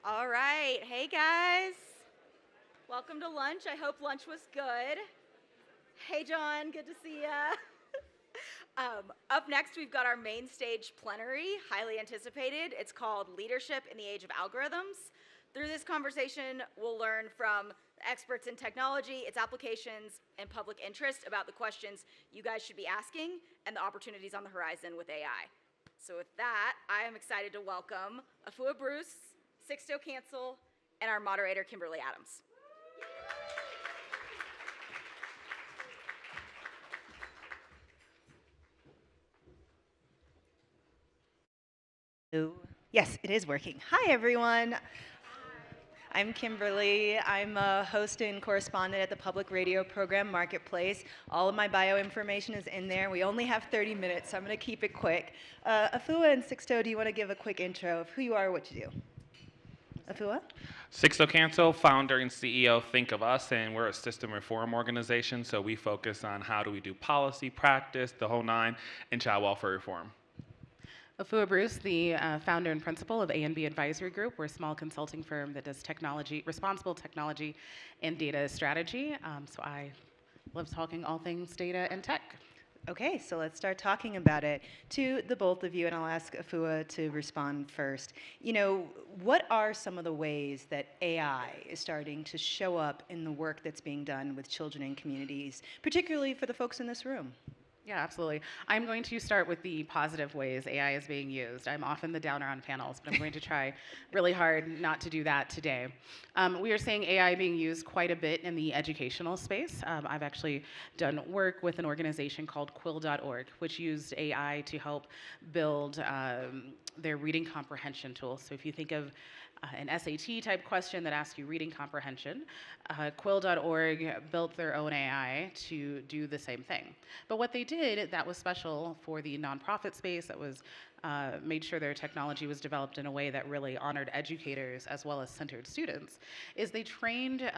All right. Hey, guys. Welcome to lunch. I hope lunch was good. Hey, John. Good to see ya. Up next, we've got our main stage plenary, highly anticipated. It's called Leadership in the Age of Algorithms. Through this conversation, we'll learn from experts in technology, its applications, and public interest about the questions you guys should be asking and the opportunities on the horizon with AI. So with that, I am excited to welcome Afua Bruce, Sixto Cancel, and our moderator, Kimberly Adams. Hello. Yes, it is working. Hi, everyone. I'm Kimberly. I'm a host and correspondent at the public radio program Marketplace. All of my bio information is in there. We only have 30 minutes, so I'm going to keep it quick. Afua and Sixto, do you want to give a quick intro of who you are, what you do? Afua? Sixto Cancel, founder and CEO, Think of Us, and we're a system reform organization, so we focus on how do we do policy, practice, the whole nine, and child welfare reform. Afua Bruce, the founder and principal of A&B Advisory Group. We're a small consulting firm that does technology, responsible technology and data strategy. So I love talking all things data and tech. Okay, so let's start talking about it. To the both of you, and I'll ask Afua to respond first. What are some of the ways that AI is starting to show up in the work that's being done with children and communities, particularly for the folks in this room? Yeah, absolutely. I'm going to start with the positive ways AI is being used. I'm often the downer on panels, but I'm going to try really hard not to do that today. We are seeing AI being used quite a bit in the educational space. I've actually done work with an organization called quill.org, which used AI to help build their reading comprehension tool. So if you think of an SAT type question that asks you reading comprehension, quill.org built their own AI to do the same thing. But what they did that was special for the nonprofit space, that was made sure their technology was developed in a way that really honored educators as well as centered students, is they trained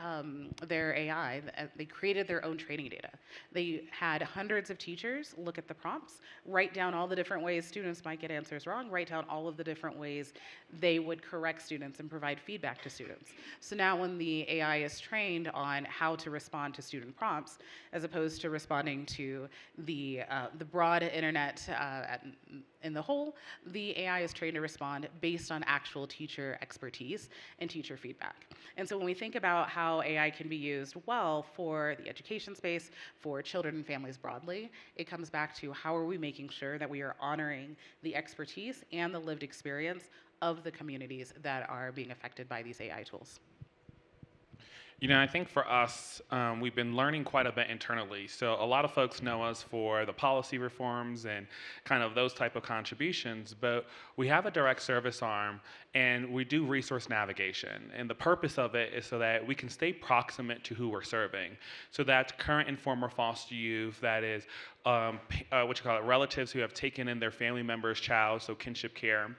their AI, they created their own training data. They had hundreds of teachers look at the prompts, write down all the different ways students might get answers wrong, write down all of the different ways they would correct students and provide feedback to students. So now when the AI is trained on how to respond to student prompts, as opposed to responding to the broad internet in the whole, the AI is trained to respond based on actual teacher expertise and teacher feedback. And so when we think about how AI can be used well for the education space, for children and families broadly, it comes back to how are we making sure that we are honoring the expertise and the lived experience of the communities that are being affected by these AI tools. I think for us, we've been learning quite a bit internally. So a lot of folks know us for the policy reforms and kind of those type of contributions, but we have a direct service arm and we do resource navigation. And the purpose of it is so that we can stay proximate to who we're serving. So that's current and former foster youth, that is relatives who have taken in their family member's child, so kinship care.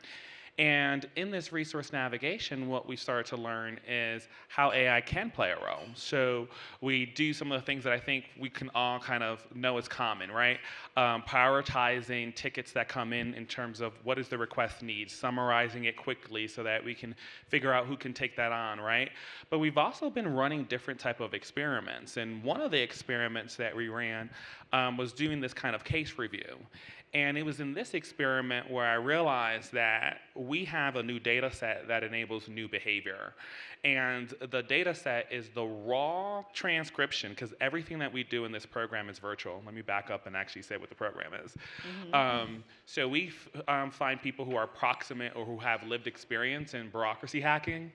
And in this resource navigation, what we started to learn is how AI can play a role. So we do some of the things that I think we can all kind of know is common, right? Prioritizing tickets that come in terms of what is the request need, summarizing it quickly so that we can figure out who can take that on, right? But we've also been running different type of experiments. And one of the experiments that we ran was doing this kind of case review. And it was in this experiment where I realized that we have a new data set that enables new behavior. And the data set is the raw transcription, because everything that we do in this program is virtual. Let me back up and actually say what the program is. So we find people who are proximate or who have lived experience in bureaucracy hacking.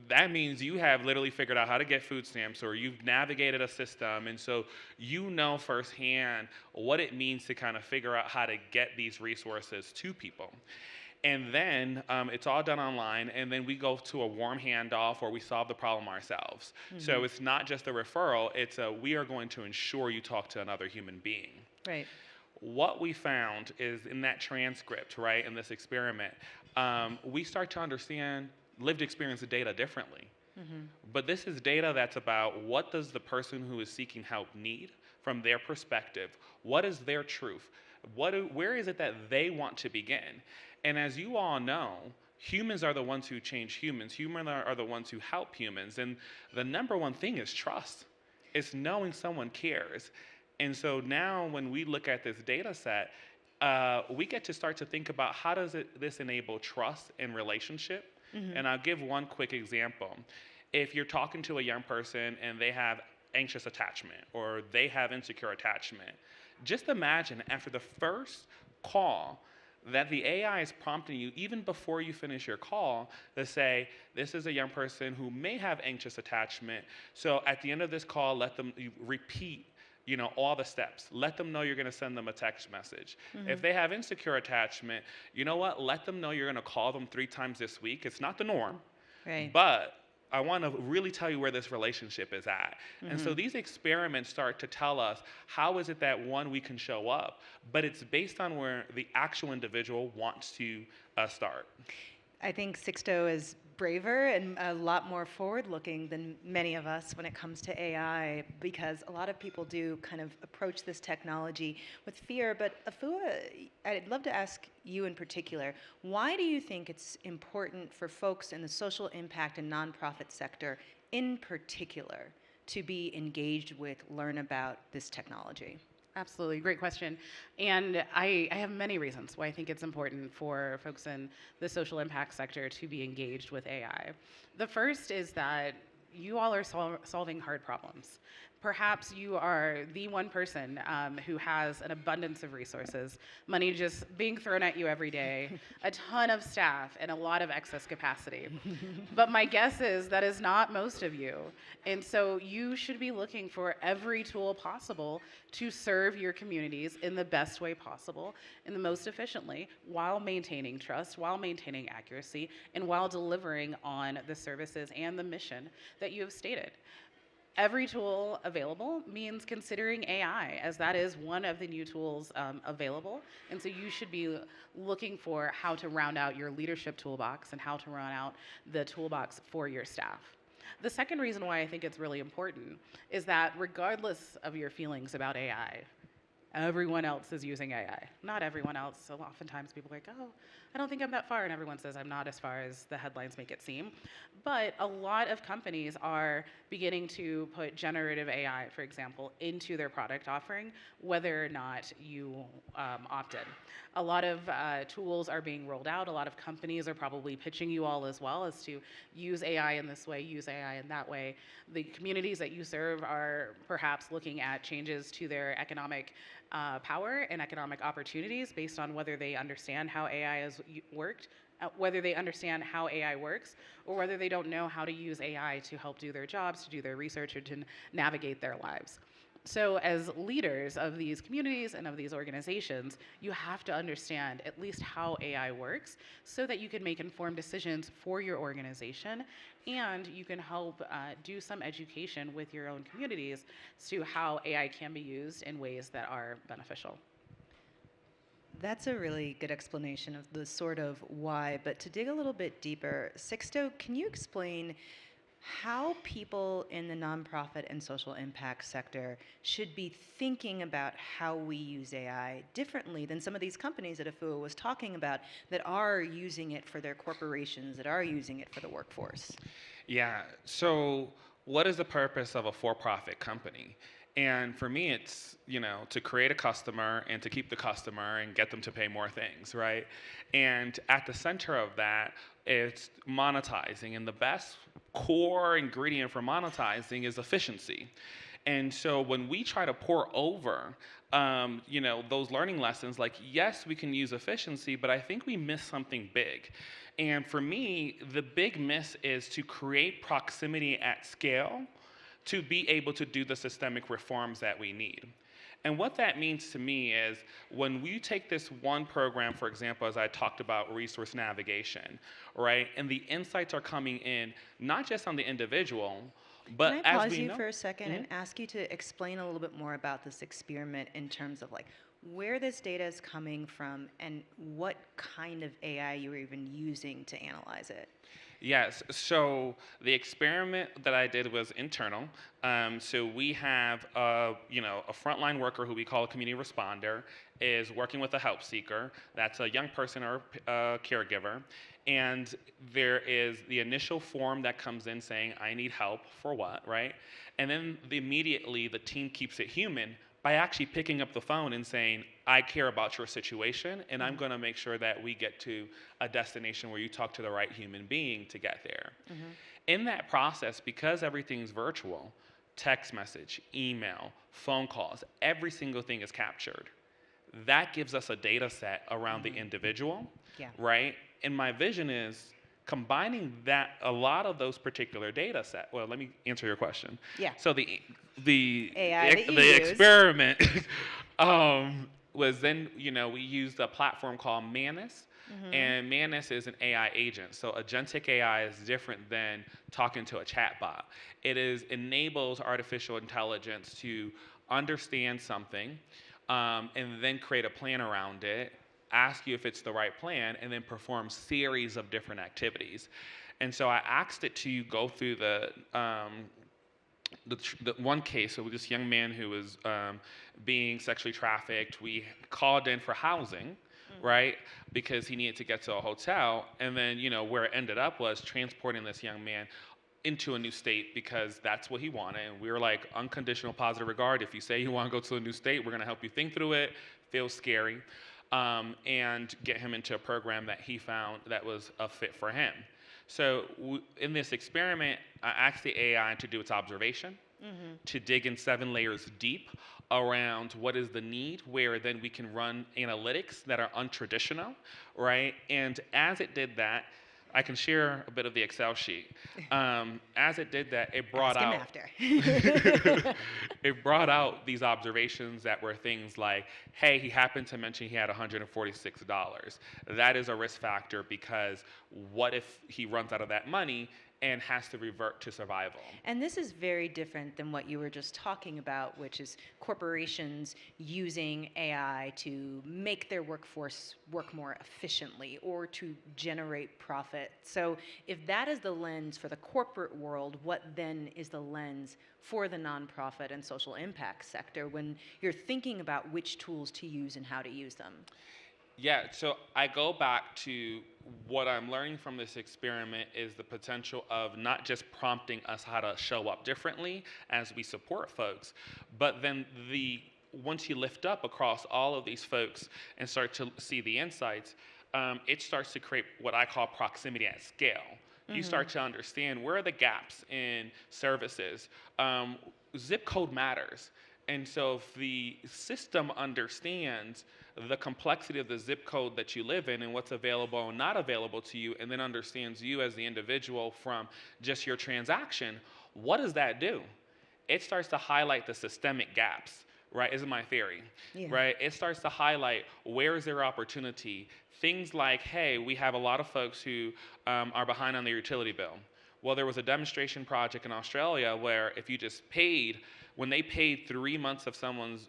That means you have literally figured out how to get food stamps, or you've navigated a system, and so you know firsthand what it means to kind of figure out how to get these resources to people. And then it's all done online, and then we go to a warm handoff or we solve the problem ourselves. So it's not just a referral, it's we are going to ensure you talk to another human being. Right. What we found is in that transcript, right, in this experiment, we start to understand lived experience of data differently. But this is data that's about what does the person who is seeking help need from their perspective? What is their truth? Where is it that they want to begin? And as you all know, humans are the ones who change humans. Humans are the ones who help humans. And the number one thing is trust. It's knowing someone cares. And so now when we look at this data set, we get to start to think about how does this enable trust and relationship. And I'll give one quick example. If you're talking to a young person and they have anxious attachment or they have insecure attachment, just imagine after the first call that the AI is prompting you, even before you finish your call, to say, this is a young person who may have anxious attachment. So at the end of this call, let them repeat all the steps. Let them know you're going to send them a text message. If they have insecure attachment, you know what? Let them know you're going to call them 3 times this week. It's not the norm, Right. but I want to really tell you where this relationship is at. And so these experiments start to tell us how is it that, one, we can show up, but it's based on where the actual individual wants to start. I think Sixto is braver and a lot more forward-looking than many of us when it comes to AI, because a lot of people do kind of approach this technology with fear. But Afua, I'd love to ask you in particular, why do you think it's important for folks in the social impact and nonprofit sector in particular to be engaged with, learn about this technology? Absolutely, great question. And I have many reasons why I think it's important for folks in the social impact sector to be engaged with AI. The first is that you all are solving hard problems. Perhaps you are the one person who has an abundance of resources, money just being thrown at you every day, a ton of staff, and a lot of excess capacity. But my guess is that is not most of you. And so you should be looking for every tool possible to serve your communities in the best way possible, in the most efficiently, while maintaining trust, while maintaining accuracy, and while delivering on the services and the mission that you have stated. Every tool available means considering AI, as that is one of the new tools available. And so you should be looking for how to round out your leadership toolbox and how to round out the toolbox for your staff. The second reason why I think it's really important is that regardless of your feelings about AI, everyone else is using AI. Not everyone else. So oftentimes people are like, oh, I don't think I'm that far. And everyone says I'm not as far as the headlines make it seem. But a lot of companies are beginning to put generative AI, for example, into their product offering, whether or not you opt in. A lot of tools are being rolled out. A lot of companies are probably pitching you all as well as to use AI in this way, use AI in that way. The communities that you serve are perhaps looking at changes to their economic power and economic opportunities based on whether they understand how AI has worked, whether they understand how AI works, or whether they don't know how to use AI to help do their jobs, to do their research, or to navigate their lives. So as leaders of these communities and of these organizations, you have to understand at least how AI works so that you can make informed decisions for your organization, and you can help do some education with your own communities as to how AI can be used in ways that are beneficial. That's a really good explanation of the sort of why, but to dig a little bit deeper, Sixto, can you explain how people in the nonprofit and social impact sector should be thinking about how we use AI differently than some of these companies that Afua was talking about that are using it for their corporations, that are using it for the workforce? Yeah, so what is the purpose of a for-profit company? And for me, it's, to create a customer and to keep the customer and get them to pay more things, right? And at the center of that, it's monetizing. And the best core ingredient for monetizing is efficiency. And so when we try to pour over, those learning lessons, like, yes, we can use efficiency, but I think we miss something big. And for me, the big miss is to create proximity at scale to be able to do the systemic reforms that we need. And what that means to me is when we take this one program, for example, as I talked about resource navigation, right? And the insights are coming in not just on the individual, but Can I as pause we you know. for a second and ask you to explain a little bit more about this experiment in terms of like where this data is coming from and what kind of AI you were even using to analyze it? Yes, so the experiment that I did was internal. So we have a frontline worker who we call a community responder is working with a help seeker. That's a young person or a caregiver. And there is the initial form that comes in saying, I need help for what, right? And then immediately the team keeps it human by actually picking up the phone and saying, I care about your situation, and I'm going to make sure that we get to a destination where you talk to the right human being to get there. In that process, because everything's virtual, text message, email, phone calls, every single thing is captured. That gives us a data set around the individual, right? And my vision is combining that, a lot of those particular data set. Well, let me answer your question. Yeah. So the AI that you the use. experiment was then, we used a platform called Manus. And Manus is an AI agent. So agentic AI is different than talking to a chatbot. It enables artificial intelligence to understand something, and then create a plan around it, ask you if it's the right plan, and then perform series of different activities. And so I asked it to go through the one case. So this young man who was being sexually trafficked, we called in for housing, right? Because he needed to get to a hotel. And then, where it ended up was transporting this young man into a new state because that's what he wanted. And we were like, unconditional positive regard. If you say you want to go to a new state, we're going to help you think through it. Feels scary. And get him into a program that he found that was a fit for him. So in this experiment, I asked the AI to do its observation, to dig in 7 layers deep around what is the need, where then we can run analytics that are untraditional, right? And as it did that, I can share a bit of the Excel sheet. As it did that, it brought Ask him out after. it brought out these observations that were things like, hey, he happened to mention he had $146. That is a risk factor because what if he runs out of that money and has to revert to survival? And this is very different than what you were just talking about, which is corporations using AI to make their workforce work more efficiently or to generate profit. So if that is the lens for the corporate world, what then is the lens for the nonprofit and social impact sector when you're thinking about which tools to use and how to use them? Yeah, so I go back to what I'm learning from this experiment is the potential of not just prompting us how to show up differently as we support folks, but then once you lift up across all of these folks and start to see the insights, it starts to create what I call proximity at scale. You start to understand where are the gaps in services. Zip code matters. And so if the system understands the complexity of the zip code that you live in and what's available and not available to you, and then understands you as the individual from just your transaction, what does that do? It starts to highlight the systemic gaps, right? Is my theory, right? It starts to highlight where is there opportunity. Things like, hey, we have a lot of folks who are behind on their utility bill. Well, there was a demonstration project in Australia where if you just paid, when they paid 3 months of someone's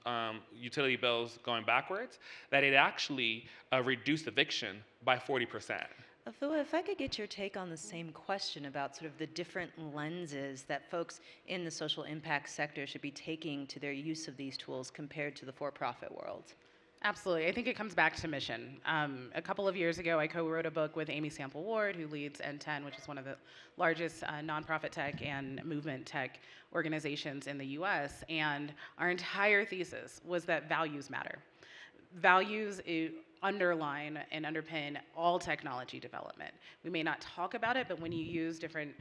utility bills going backwards, that it actually reduced eviction by 40%. Afua, if I could get your take on the same question about sort of the different lenses that folks in the social impact sector should be taking to their use of these tools compared to the for-profit world. Absolutely. I think it comes back to mission. A couple of years ago, I co-wrote a book with Amy Sample Ward, who leads N10, which is one of the largest nonprofit tech and movement tech organizations in the US. And our entire thesis was that values matter. Values underline and underpin all technology development. We may not talk about it, but when you use different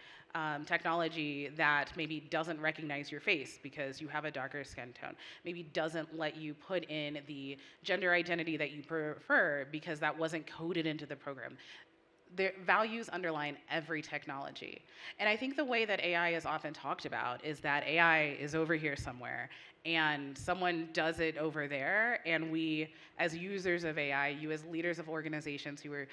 technology that maybe doesn't recognize your face because you have a darker skin tone, maybe doesn't let you put in the gender identity that you prefer because that wasn't coded into the program. Their values underline every technology. And I think the way that AI is often talked about is that AI is over here somewhere and someone does it over there, and we, as users of AI, you as leaders of organizations who are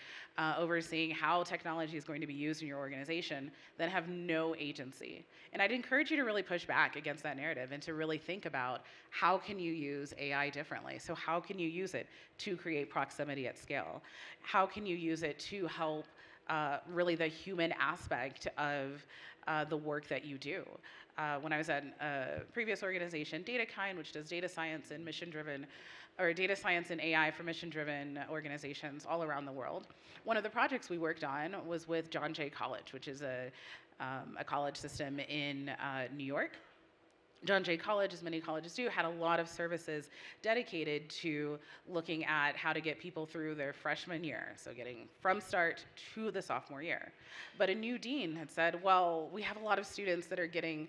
overseeing how technology is going to be used in your organization, then have no agency. And I'd encourage you to really push back against that narrative and to really think about how can you use AI differently? So how can you use it to create proximity at scale? How can you use it to help really the human aspect of the work that you do? When I was at a previous organization, DataKind, which does data science and mission-driven or data science and AI for mission-driven organizations all around the world. One of the projects we worked on was with John Jay College, which is a college system in New York. John Jay College, as many colleges do, had a lot of services dedicated to looking at how to get people through their freshman year, so getting from start to the sophomore year. But a new dean had said, well, we have a lot of students that are getting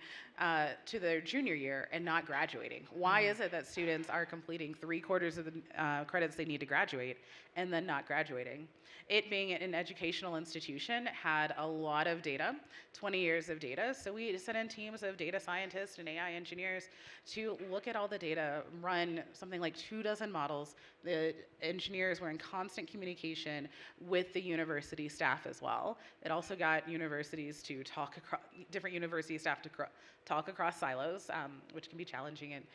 to their junior year and not graduating. Why is it that students are completing 3/4 of the credits they need to graduate and then not graduating? It being an educational institution had a lot of data, 20 years of data. So we sent in teams of data scientists and AI engineers to look at all the data, run something like 24 models. The engineers were in constant communication with the university staff as well. It also got universities to talk across, different university staff to talk across silos, which can be challenging and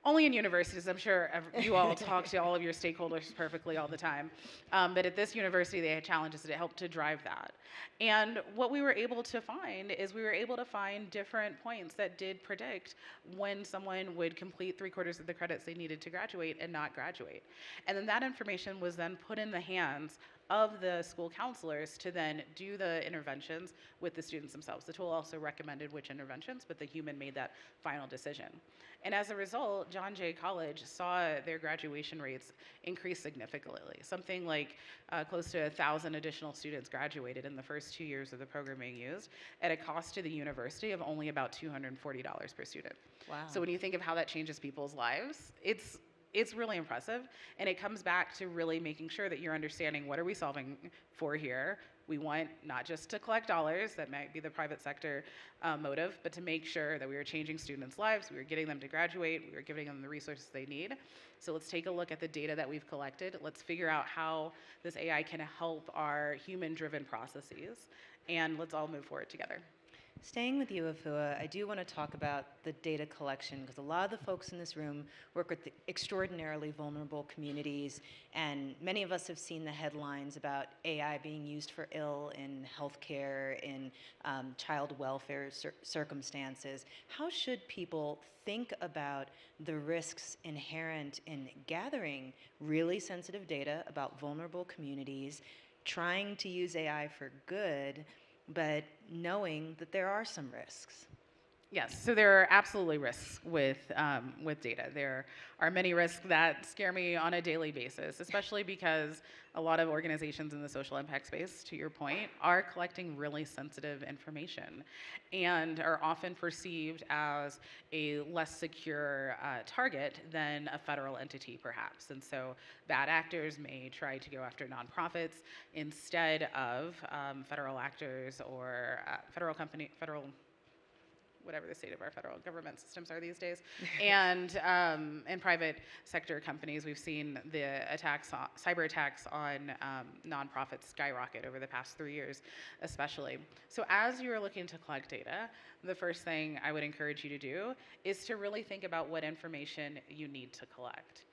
only in universities. I'm sure you all talk to all of your stakeholders perfectly all the time. But at this university, they had challenges that helped to drive that. And what we were able to find is we were able to find different points that did predict when someone would complete 3/4 of the credits they needed to graduate and not graduate. And then that information was then put in the hands of the school counselors to then do the interventions with the students themselves. The tool also recommended which interventions, but the human made that final decision. And as a result, John Jay College saw their graduation rates increase significantly. Something like close to 1,000 additional students graduated in the first 2 years of the program being used at a cost to the university of only about $240 per student. Wow. So when you think of how that changes people's lives, it's really impressive, and it comes back to really making sure that you're understanding what are we solving for here. We want not just to collect dollars, that might be the private sector motive, but to make sure that we are changing students' lives, we are getting them to graduate, we are giving them the resources they need. So let's take a look at the data that we've collected. Let's figure out how this AI can help our human-driven processes, and let's all move forward together. Staying with you, Afua, I do want to talk about the data collection, because a lot of the folks in this room work with the extraordinarily vulnerable communities, and many of us have seen the headlines about AI being used for ill in healthcare, in child welfare circumstances. How should people think about the risks inherent in gathering really sensitive data about vulnerable communities, trying to use AI for good, but knowing that there are some risks? Yes, so there are absolutely risks with data. There are many risks that scare me on a daily basis, especially because a lot of organizations in the social impact space, to your point, are collecting really sensitive information and are often perceived as a less secure target than a federal entity, perhaps. And so bad actors may try to go after nonprofits instead of federal actors or federal whatever the state of our federal government systems are these days, and in private sector companies, we've seen the cyber attacks on nonprofits skyrocket over the past 3 years, especially. So as you are looking to collect data, the first thing I would encourage you to do is to really think about what information you need to collect.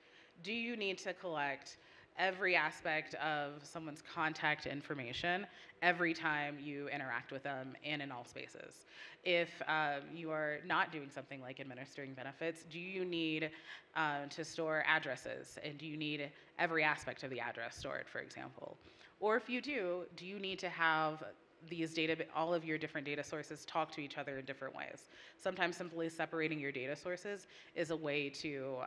Do you need to collect every aspect of someone's contact information every time you interact with them and in all spaces? If you are not doing something like administering benefits, do you need to store addresses? And do you need every aspect of the address stored, for example? Or if you do you need to have these all of your different data sources talk to each other in different ways? Sometimes simply separating your data sources is a way to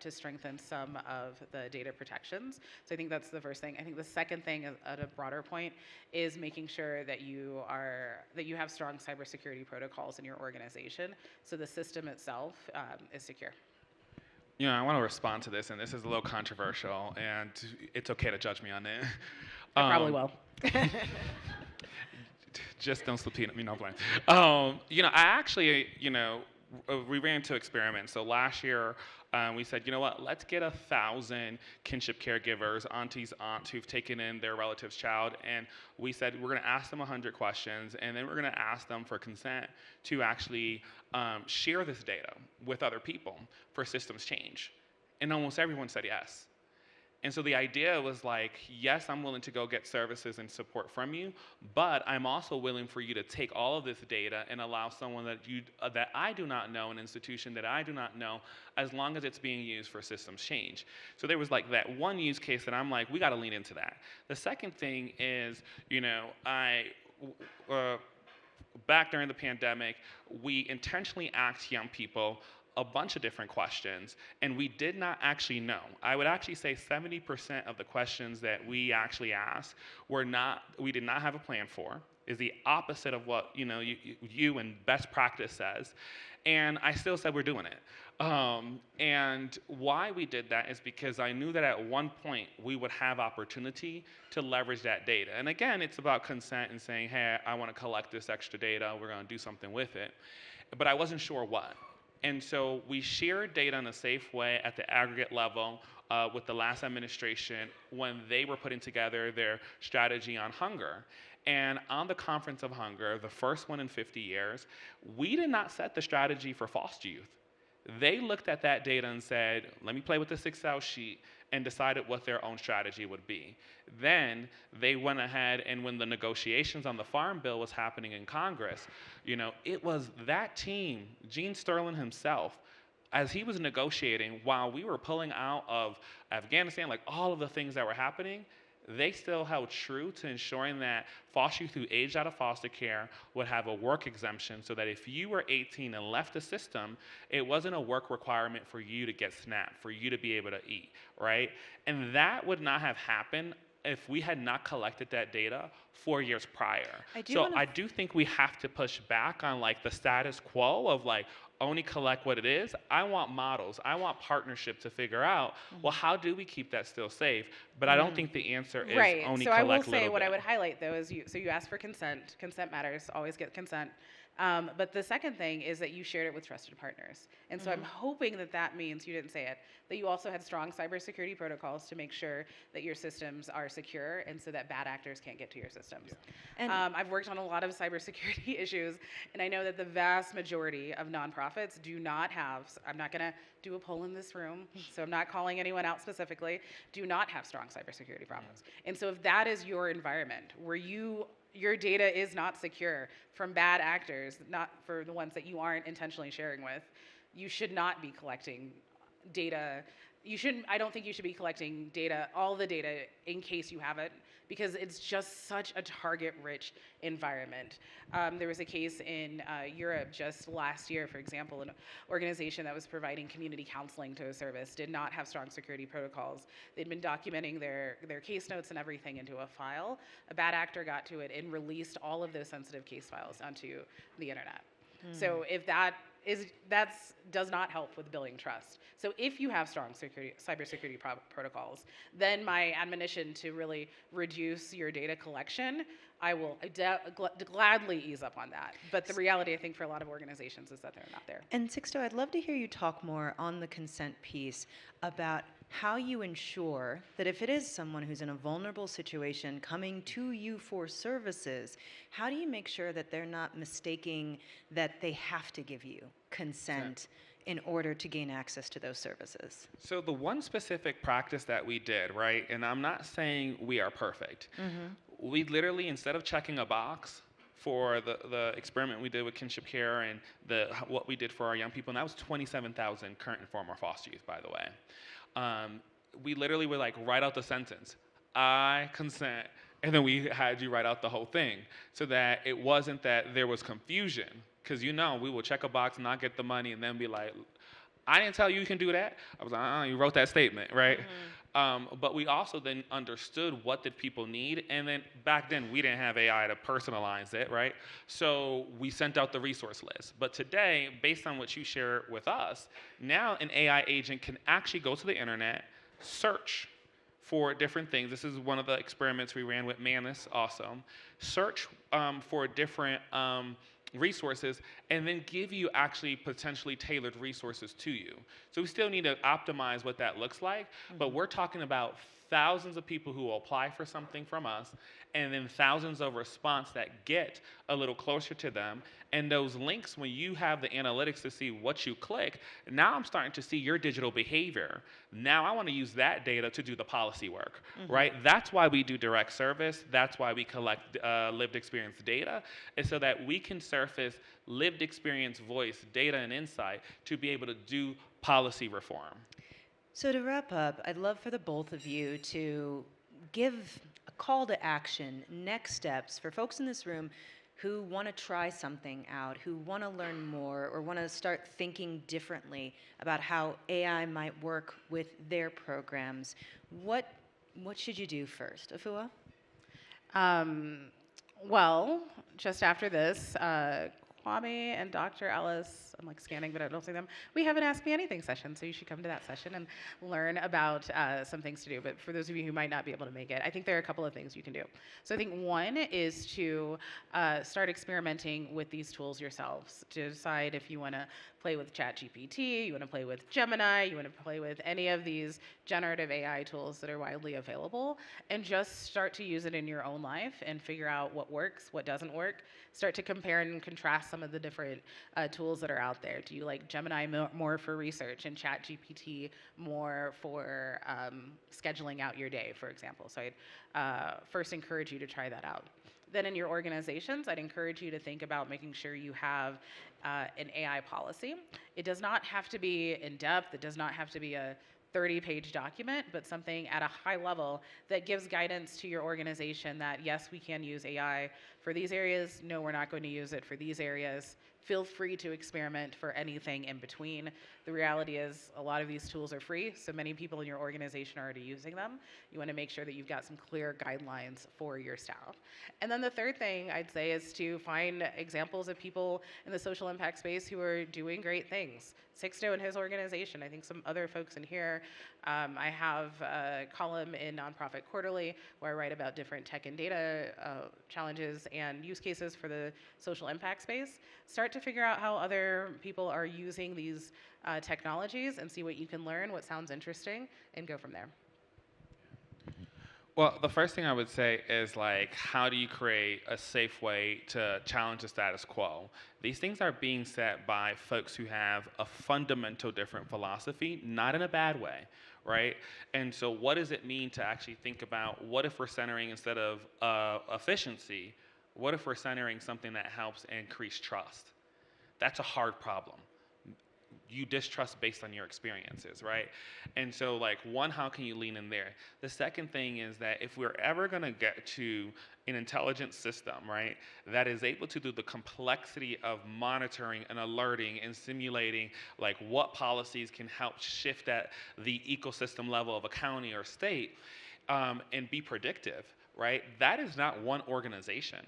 strengthen some of the data protections. So I think that's the first thing. I think the second thing at a broader point is making sure that you have strong cybersecurity protocols in your organization, so the system itself is secure. You know, I want to respond to this, and this is a little controversial, and it's okay to judge me on it. I probably will. Just don't slip peanut, me no blame. You know, I actually, we ran 2 experiments. So last year, we said, you know what, let's get 1,000 kinship caregivers, aunties, aunts who've taken in their relative's child, and we said we're going to ask them 100 questions, and then we're going to ask them for consent to actually share this data with other people for systems change. And almost everyone said yes. And so the idea was like, yes, I'm willing to go get services and support from you, but I'm also willing for you to take all of this data and allow someone that I do not know, an institution that I do not know, as long as it's being used for systems change. So there was like that one use case that I'm like, we got to lean into that. The second thing is, back during the pandemic, we intentionally asked young people a bunch of different questions, and we did not actually know. I would actually say 70% of the questions that we actually asked we did not have a plan for, is the opposite of what you and best practice says, and I still said we're doing it. And why we did that is because I knew that at one point we would have opportunity to leverage that data. And again, it's about consent and saying, hey, I want to collect this extra data, we're going to do something with it. But I wasn't sure what. And so we shared data in a safe way at the aggregate level with the last administration when they were putting together their strategy on hunger. And on the Conference of Hunger, the first one in 50 years, we did not set the strategy for foster youth. They looked at that data and said, let me play with this Excel sheet, and decided what their own strategy would be. Then they went ahead, and when the negotiations on the Farm Bill was happening in Congress, it was that team, Gene Sterling himself, as he was negotiating, while we were pulling out of Afghanistan, like all of the things that were happening, they still held true to ensuring that foster youth who aged out of foster care would have a work exemption, so that if you were 18 and left the system, it wasn't a work requirement for you to get SNAP, for you to be able to eat, right? And that would not have happened if we had not collected that data 4 years prior. I do think we have to push back on like the status quo of like, only collect what it is. I want models. I want partnership to figure out, well, how do we keep that still safe? But I don't think the answer is only collect a little bit. So I will say what I would highlight, though, is you asked for consent. Consent matters. Always get consent. But the second thing is that you shared it with trusted partners. And so I'm hoping that means, you didn't say it, that you also had strong cybersecurity protocols to make sure that your systems are secure and so that bad actors can't get to your systems. Yeah. And I've worked on a lot of cybersecurity issues, and I know that the vast majority of nonprofits do not have, I'm not going to do a poll in this room, so I'm not calling anyone out specifically, do not have strong cybersecurity problems. And so if that is your environment where your data is not secure from bad actors, not for the ones that you aren't intentionally sharing with, you should not be collecting data. I don't think you should be collecting data, all the data, in case you have it, because it's just such a target-rich environment. There was a case in Europe just last year, for example, an organization that was providing community counseling to a service did not have strong security protocols. They'd been documenting their case notes and everything into a file. A bad actor got to it and released all of those sensitive case files onto the internet. So if that does not help with building trust. So if you have strong cybersecurity protocols, then my admonition to really reduce your data collection, I will gladly ease up on that. But the reality, I think, for a lot of organizations is that they're not there. And Sixto, I'd love to hear you talk more on the consent piece about how you ensure that if it is someone who's in a vulnerable situation coming to you for services, how do you make sure that they're not mistaking that they have to give you consent in order to gain access to those services? So the one specific practice that we did, right, and I'm not saying we are perfect, we literally, instead of checking a box for the experiment we did with kinship care and what we did for our young people, and that was 27,000 current and former foster youth, by the way. We literally were like, write out the sentence, I consent, and then we had you write out the whole thing so that it wasn't that there was confusion, because we will check a box, not get the money, and then be like, I didn't tell you you can do that. I was like, you wrote that statement, right? But we also then understood what did people need, and then back then we didn't have AI to personalize it, right? So we sent out the resource list. But today, based on what you share with us, now an AI agent can actually go to the internet, search for different things. This is one of the experiments we ran with Manus, awesome. Search for different resources, and then give you actually potentially tailored resources to you. So we still need to optimize what that looks like, but we're talking about thousands of people who will apply for something from us, and then thousands of response that get a little closer to them. And those links, when you have the analytics to see what you click, now I'm starting to see your digital behavior. Now I want to use that data to do the policy work, right? That's why we do direct service. That's why we collect lived experience data, is so that we can surface lived experience voice, data, and insight to be able to do policy reform. So to wrap up, I'd love for the both of you to give a call to action, next steps for folks in this room who want to try something out, who want to learn more, or want to start thinking differently about how AI might work with their programs. What should you do first? Afua? Well, just after this, Kwame and Dr. Ellis, I'm like scanning, but I don't see them. We have an Ask Me Anything session, so you should come to that session and learn about some things to do. But for those of you who might not be able to make it, I think there are a couple of things you can do. So I think one is to start experimenting with these tools yourselves, to decide if you want to play with ChatGPT, you want to play with Gemini, you want to play with any of these generative AI tools that are widely available, and just start to use it in your own life and figure out what works, what doesn't work. Start to compare and contrast some of the different tools that are out there. Do you like Gemini more for research and ChatGPT more for scheduling out your day, for example? So I'd first encourage you to try that out. Then in your organizations, I'd encourage you to think about making sure you have an AI policy. It does not have to be in-depth. It does not have to be a 30-page document, but something at a high level that gives guidance to your organization that, yes, we can use AI for these areas. No, we're not going to use it for these areas. Feel free to experiment for anything in between. The reality is a lot of these tools are free, so many people in your organization are already using them. You want to make sure that you've got some clear guidelines for your staff. And then the third thing I'd say is to find examples of people in the social impact space who are doing great things. Sixto and his organization, I think some other folks in here. I have a column in Nonprofit Quarterly where I write about different tech and data challenges and use cases for the social impact space. Start to figure out how other people are using these technologies and see what you can learn, what sounds interesting, and go from there. Well, the first thing I would say is, like, how do you create a safe way to challenge the status quo? These things are being set by folks who have a fundamental different philosophy, not in a bad way, right? And so what does it mean to actually think about, what if we're centering, instead of efficiency, what if we're centering something that helps increase trust? That's a hard problem. You distrust based on your experiences, right? And so, like, one, how can you lean in there? The second thing is that if we're ever going to get to an intelligent system, right, that is able to do the complexity of monitoring and alerting and simulating, like, what policies can help shift at the ecosystem level of a county or state, and be predictive, right? That is not one organization.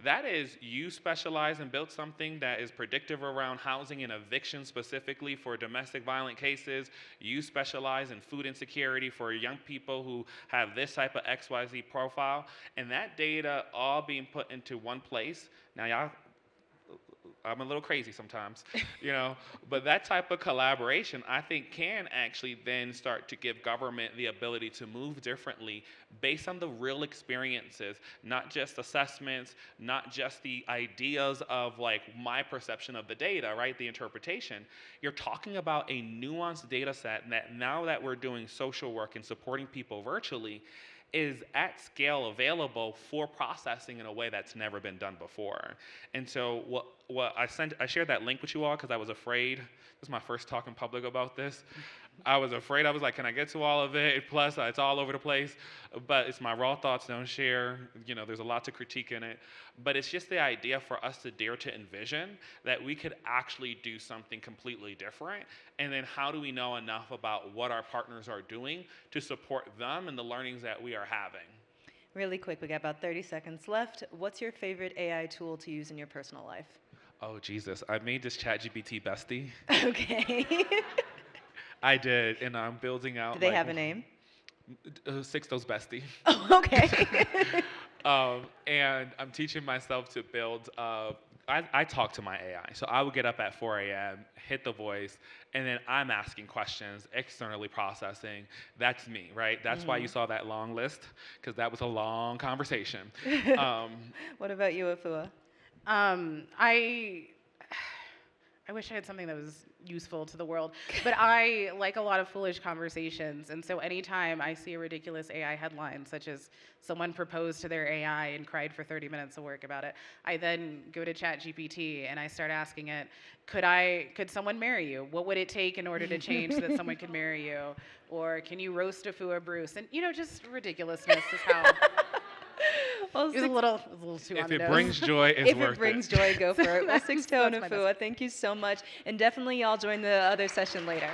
That is, you specialize and build something that is predictive around housing and eviction specifically for domestic violent cases. You specialize in food insecurity for young people who have this type of XYZ profile. And that data all being put into one place. Now, y'all, I'm a little crazy sometimes, you know, but that type of collaboration, I think, can actually then start to give government the ability to move differently based on the real experiences, not just assessments, not just the ideas of, like, my perception of the data, right, the interpretation. You're talking about a nuanced data set that, now that we're doing social work and supporting people virtually, is at scale available for processing in a way that's never been done before. And so what I shared that link with you all because I was afraid. This is my first talk in public about this. I was afraid. I was like, can I get to all of it? Plus, it's all over the place. But it's my raw thoughts, don't share. You know, there's a lot to critique in it. But it's just the idea for us to dare to envision that we could actually do something completely different. And then how do we know enough about what our partners are doing to support them and the learnings that we are having? Really quick, we got about 30 seconds left. What's your favorite AI tool to use in your personal life? Oh, Jesus. I made this ChatGPT bestie. Okay. I did, and I'm building out. Do they have a name? Sixto's bestie. Oh, okay. And I'm teaching myself to build I talk to my AI. So I would get up at 4 a.m., hit the voice, and then I'm asking questions, externally processing. That's me, right? That's why you saw that long list, because that was a long conversation. What about you, Afua? I wish I had something that was useful to the world, but I like a lot of foolish conversations, and so anytime I see a ridiculous AI headline, such as someone proposed to their AI and cried for 30 minutes of work about it, I then go to ChatGPT and I start asking it, could someone marry you? What would it take in order to change so that someone could marry you? Or can you roast Afua Bruce? And just ridiculousness is how. Well, It was a little too on If the it nose. brings joy, it's if worth it brings it. joy, go for it. Well, That's- Six Toe and that's my Afua, thank you so much. And definitely y'all join the other session later.